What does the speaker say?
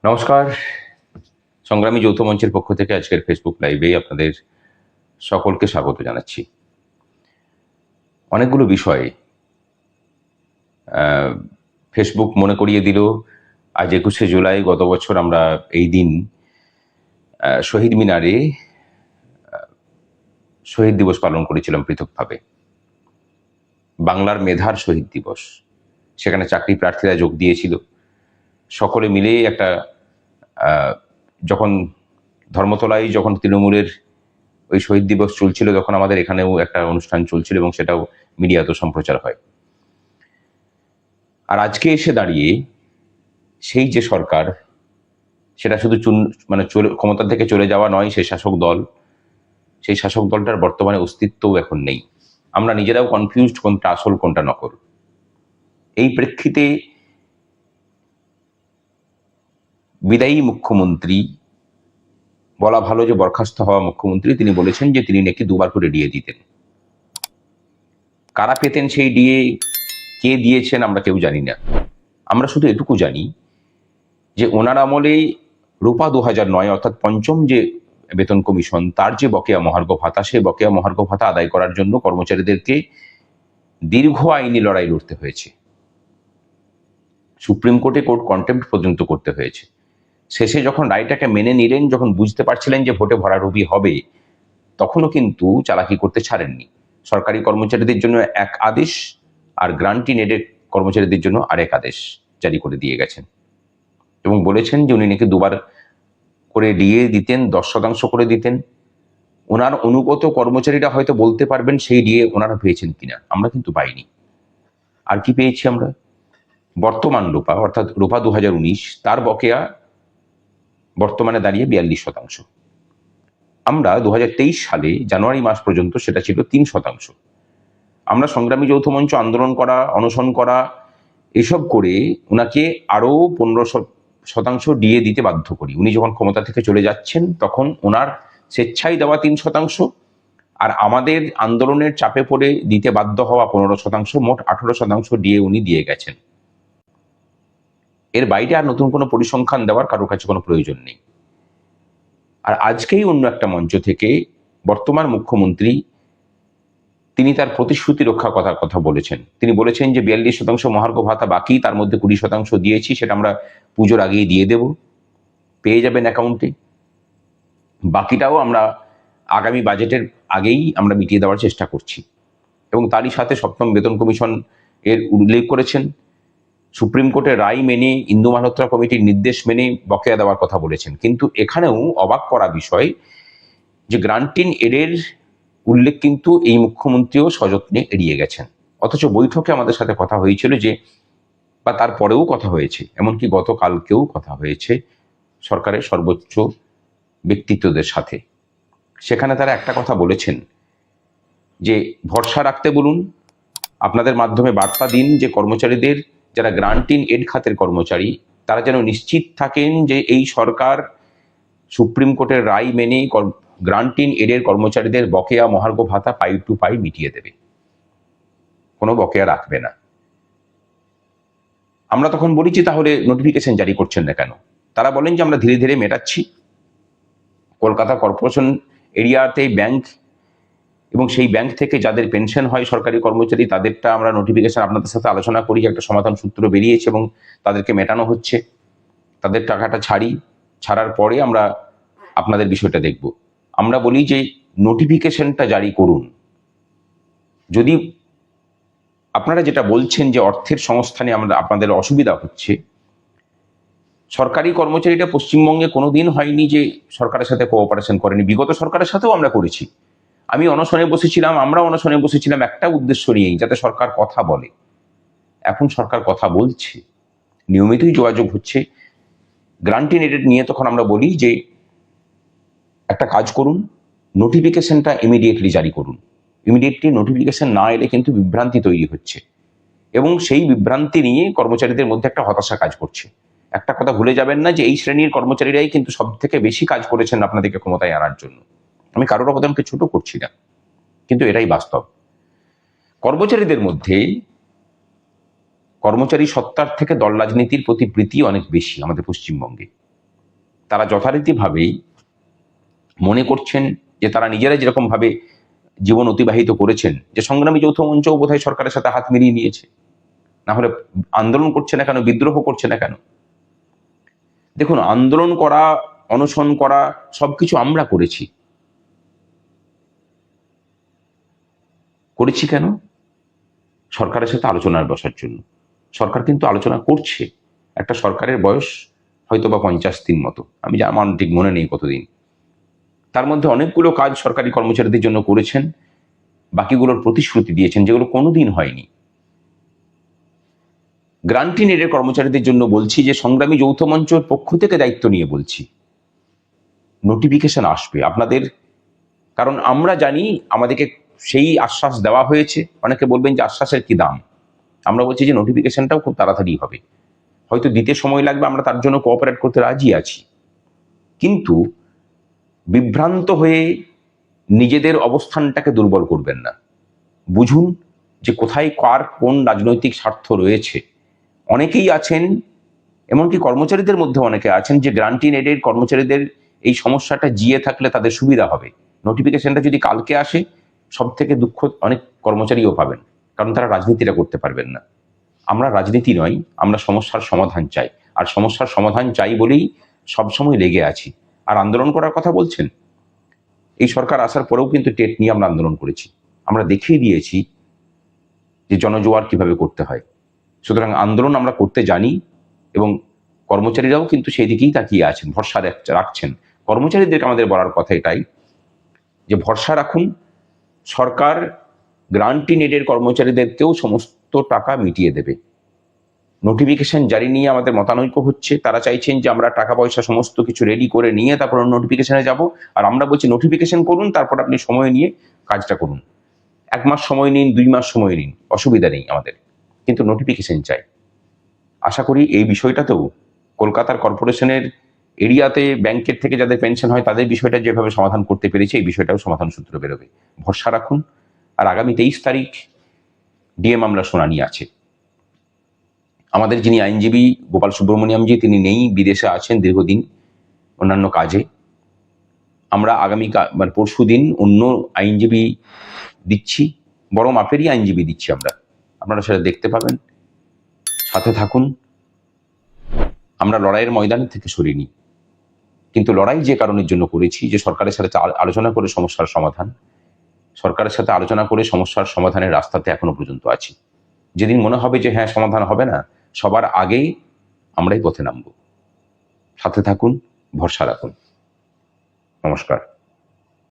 নমস্কার। সংগ্রামী যৌথ মঞ্চের পক্ষ থেকে আজকের ফেসবুক লাইভে আপনাদের সকলকে স্বাগত জানাচ্ছি। অনেকগুলো বিষয় ফেসবুক মনে করিয়ে দিল। আজ 21শে জুলাই, গত বছর আমরা এই দিন শহীদ মিনারে শহীদ দিবস পালন করেছিলাম পৃথকভাবে। বাংলার মেধার শহীদ দিবস। সেখানে চাকরি প্রার্থীরা যোগ দিয়েছিল। সকলে মিলে একটা যখন ধর্মতলায় যখন তৃণমূলের ওই শহীদ দিবস চলছিল, তখন আমাদের এখানেও একটা অনুষ্ঠান চলছিল এবং সেটাও মিডিয়াতে সম্প্রচার হয়। আর আজকে এসে দাঁড়িয়ে সেই যে সরকার, সেটা শুধু ক্ষমতা থেকে চলে যাওয়া নয়, সেই শাসক দলটার বর্তমানে অস্তিত্বও এখন নেই। আমরা নিজেরাও কনফিউজড কোনটা আসল কোনটা নকল। এই প্রেক্ষিতে বিদায়ী মুখ্যমন্ত্রী, বলা ভালো যে বরখাস্ত হওয়া মুখ্যমন্ত্রী, তিনি বলেছেন যে তিনি নাকি 2বার করে ডিএ দিতেন। কারা পেতেন সেই ডিএ, কে দিয়েছেন আমরা কেউ জানি না। আমরা শুধু এটুকু জানি যে ওনার আমলে রূপা 2009 অর্থাৎ পঞ্চম যে বেতন কমিশন, তার যে বকেয়া মহার্ঘ ভাতা, সেই বকেয়া মহার্ঘ ভাতা আদায় করার জন্য কর্মচারীদেরকে দীর্ঘ আইনি লড়াই লড়তে হয়েছে। সুপ্রিম কোর্টে কোর্ট কন্টেম্প্ট পর্যন্ত করতে হয়েছে। শেষে যখন রায়টাকে মেনে নিলেন, যখন বুঝতে পারছিলেন যে ভোটে ভরাডুবি হবে, তখনও কিন্তু চালাকি করতে ছাড়েননি। সরকারি কর্মচারীদের জন্য এক আদেশ আর গ্রান্টিং এডেড কর্মচারীদের জন্য আরেক আদেশ জারি করে দিয়ে গেছেন এবং বলেছেন যে উনি নাকি 2বার করে ডিএ দিতেন, 10% করে দিতেন। ওনার অনুগত কর্মচারীরা হয়তো বলতে পারবেন সেই ডিএ ওনারা পেয়েছেন কিনা, আমরা কিন্তু পাইনি। আর কি পেয়েছি আমরা? বর্তমান রূপা অর্থাৎ রূপা 2019, তার বকেয়া বর্তমানে দাঁড়িয়ে 42%। আমরা 2023 সালে জানুয়ারি মাস পর্যন্ত সেটা ছিল 3%। আমরা সংগ্রামী যৌথ মঞ্চ আন্দোলন করা, অনশন করা, এসব করে ওনাকে আরো 15% ডিএ দিতে বাধ্য করি। উনি যখন ক্ষমতা থেকে চলে যাচ্ছেন, তখন ওনার স্বেচ্ছায় দেওয়া 3%, আর আমাদের আন্দোলনের চাপে পড়ে দিতে বাধ্য হওয়া 15%, মোট 18% ডিএ উনি দিয়ে গেছেন। এর বাইরে আর নতুন কোনো পরিসংখ্যান দেওয়ার কারোর কাছে কোনো প্রয়োজন নেই। আর আজকেই অন্য একটা মঞ্চ থেকে বর্তমান মুখ্যমন্ত্রী, তিনি তার প্রতিশ্রুতি রক্ষা কথা বলেছেন। তিনি বলেছেন যে 42% মহার্ঘ ভাতা বাকি, তার মধ্যে 20% দিয়েছি, সেটা আমরা পুজোর আগেই দিয়ে দেব, পেয়ে যাবেন অ্যাকাউন্টে। বাকিটাও আমরা আগামী বাজেটের আগেই আমরা মিটিয়ে দেওয়ার চেষ্টা করছি। এবং তারই সাথে 7ম বেতন কমিশন এর উল্লেখ করেছেন। সুপ্রিম কোর্টের রায় মেনে, ইন্দু মালহোত্রা কমিটির নির্দেশ মেনে বকেয়া দেওয়ার কথা বলেছেন। কিন্তু এখানেও অবাক করা বিষয় যে গ্রান্টিং এডের উল্লেখ কিন্তু এই মুখ্যমন্ত্রীও সযত্নে এড়িয়ে গেছেন। অথচ বৈঠকে আমাদের সাথে কথা হয়েছিল যে, বা তারপরেও কথা হয়েছে, এমনকি গতকালকেও কথা হয়েছে সরকারের সর্বোচ্চ ব্যক্তিত্বদের সাথে। সেখানে তারা একটা কথা বলেছেন যে ভরসা রাখতে বলুন, আপনাদের মাধ্যমে বার্তা দিন যে কর্মচারীদের, যারা গ্রান্টিং এড খাতের কর্মচারী, তারা যেন নিশ্চিত থাকেন যে এই সরকার সুপ্রিম কোর্টের রায় মেনে গ্রান্টিং এডের কর্মচারীদের বকেয়া মহার্ঘ ভাতা পাই টু পাই মিটিয়ে দেবে, কোনো বকেয়া রাখবে না। আমরা তখন বলেছি তাহলে নোটিফিকেশন জারি করছেন না কেন? তারা বলেন যে আমরা ধীরে ধীরে মেটাচ্ছি। কলকাতা কর্পোরেশন এরিয়াতে ব্যাংক, এবং সেই ব্যাংক থেকে যাদের পেনশন হয় সরকারি কর্মচারী, তাদেরটা আমরা নোটিফিকেশন আপনাদের সাথে আলোচনা করি, একটা সমাধান সূত্র বেরিয়েছে এবং তাদেরকে মেটানো হচ্ছে। তাদের টাকাটা ছাড়ার পরে আমরা আপনাদের বিষয়টা দেখব। আমরা বলি যে নোটিফিকেশনটা জারি করুন। যদি আপনারা যেটা বলছেন যে অর্থের সংস্থানে আপনাদের অসুবিধা হচ্ছে, সরকারি কর্মচারীরা পশ্চিমবঙ্গে কোনোদিন হয়নি যে সরকারের সাথে কোঅপারেশন করেনি। বিগত সরকারের সাথেও আমরা করেছি। আমি অনশনে বসেছিলাম, আমরা অনশনে বসেছিলাম একটা উদ্দেশ্য নিয়েই, যাতে সরকার কথা বলে। এখন সরকার কথা বলছে, নিয়মিতই যোগাযোগ হচ্ছে। গ্রান্টিং এডেড নিয়ে তখন আমরা বলি যে একটা কাজ করুন, নোটিফিকেশনটা ইমিডিয়েটলি জারি করুন। ইমিডিয়েটলি নোটিফিকেশন না এলে কিন্তু বিভ্রান্তি তৈরি হচ্ছে, এবং সেই বিভ্রান্তি নিয়ে কর্মচারীদের মধ্যে একটা হতাশা কাজ করছে। একটা কথা ভুলে যাবেন না যে এই শ্রেণীর কর্মচারীরাই কিন্তু সব থেকে বেশি কাজ করেছেন আপনাদেরকে ক্ষমতায় আনার জন্য। আমি কারোর অবদানকে ছোট করছি না, কিন্তু এটাই বাস্তব। কর্মচারীদের মধ্যে কর্মচারী সত্তার থেকে দল রাজনীতির প্রতি প্রীতি অনেক বেশি আমাদের পশ্চিমবঙ্গে। তারা যথারীতিভাবেই মনে করছেন যে তারা নিজেরাই যেরকম ভাবে জীবন অতিবাহিত করেছেন, যে সংগ্রামী যৌথ মঞ্চও বোধহয় সরকারের সাথে হাত মিলিয়ে নিয়েছে, না হলে আন্দোলন করছে না কেন, বিদ্রোহ করছে না কেন? দেখুন, আন্দোলন করা, অনশন করা সবকিছু আমরা করেছি। কেন? সরকারের সাথে আলোচনায় বসার জন্য। সরকার কিন্তু আলোচনা করছে। একটা সরকারের বয়স হয়তো বা 50 দিন মতো, আমার ঠিক মনে নেই কতদিন। তার মধ্যে অনেকগুলো কাজ সরকারি কর্মচারীদের জন্য করেছেন, বাকিগুলোর প্রতিশ্রুতি দিয়েছেন যেগুলো কোনোদিন হয়নি। গ্রান্টি নেডের কর্মচারীদের জন্য বলছি যে সংগ্রামী যৌথ মঞ্চের পক্ষ থেকে দায়িত্ব নিয়ে বলছি, নোটিফিকেশন আসবে আপনাদের, কারণ আমরা জানি আমাদেরকে সেই আশ্বাস দেওয়া হয়েছে। অনেকে বলবেন যে আশ্বাসের কি দাম, আমরা বলছি যে নোটিফিকেশনটাও খুব তাড়াতাড়ি হবে, হয়তো দিতে সময় লাগবে, আমরা তার জন্য কোঅপারেট করতে রাজি আছি। কিন্তু বিভ্রান্ত হয়ে নিজেদের অবস্থানটাকে দুর্বল করবেন না। বুঝুন যে কোথায় কার কোন রাজনৈতিক স্বার্থ রয়েছে। অনেকেই আছেন, এমনকি কর্মচারীদের মধ্যে অনেকে আছেন যে গ্রান্টি নেডের কর্মচারীদের এই সমস্যাটা জিয়ে থাকলে তাদের সুবিধা হবে। নোটিফিকেশনটা যদি কালকে আসে, সব থেকে দুঃখ অনেক কর্মচারীও পাবেন, কারণ তারা রাজনীতিটা করতে পারবেন না। আমরা রাজনীতি নয়, আমরা সমস্যার সমাধান চাই, আর সমস্যার সমাধান চাই বলেই সবসময় লেগে আছি। আর আন্দোলন করার কথা বলছেন, এই সরকার আসার পরেও কিন্তু টেট নিয়ে আমরা আন্দোলন করেছি, আমরা দেখিয়ে দিয়েছি যে জনজোয়ার কিভাবে করতে হয়। সুতরাং আন্দোলন আমরা করতে জানি, এবং কর্মচারীরাও কিন্তু সেই দিকেই তাকিয়ে আছেন, ভরসা রাখছেন। কর্মচারীদেরকে আমাদের বলার কথা এটাই যে ভরসা রাখুন, সরকার গ্রান্টি নেডের কর্মচারীদেরকেও সমস্ত টাকা মিটিয়ে দেবে। নোটিফিকেশন জারি নিয়ে আমাদের মতানৈক্য হচ্ছে, তারা চাইছেন যে আমরা টাকা পয়সা সমস্ত কিছু রেডি করে নিয়ে তারপর নোটিফিকেশনে যাব, আর আমরা বলছি নোটিফিকেশন করুন, তারপর আপনি সময় নিয়ে কাজটা করুন। 1 মাস সময় নিন, 2 মাস সময় নিন, অসুবিধা নেই আমাদের, কিন্তু নোটিফিকেশন চাই। আশা করি এই বিষয়টাতেও কলকাতার কর্পোরেশনের এরিয়াতে ব্যাংকের থেকে যাদের পেনশন হয় তাদের বিষয়টা যেভাবে সমাধান করতে পেরেছে, এই বিষয়টাও সমাধান সূত্র বেরোবে, ভরসা রাখুন। আর আগামী 23 তারিখ ডিএ মামলা শুনানি আছে। আমাদের যিনি আইনজীবী গোপাল সুব্রমণিয়ামজি, তিনি নেই, বিদেশে আছেন দীর্ঘদিন অন্যান্য কাজে। আমরা আগামী মানে পরশু দিন অন্য আইনজীবী দিচ্ছি, বড় মাপেরই আইনজীবী দিচ্ছি আমরা, আপনারা সেটা দেখতে পাবেন। সাথে থাকুন। আমরা লড়াইয়ের ময়দান থেকে সরিনি, কিন্তু লড়াই যে কারণের জন্য করেছি, যে সরকারের সাথে আলোচনা করে সমস্যার সমাধান, সরকারের সাথে আলোচনা করে সমস্যার সমাধানের রাস্তাতে এখনো পর্যন্ত আছি। যেদিন মনে হবে যে হ্যাঁ সমাধান হবে না, সবার আগেই আমরাই পথে নামব। সাথে থাকুন, ভরসা রাখুন। নমস্কার।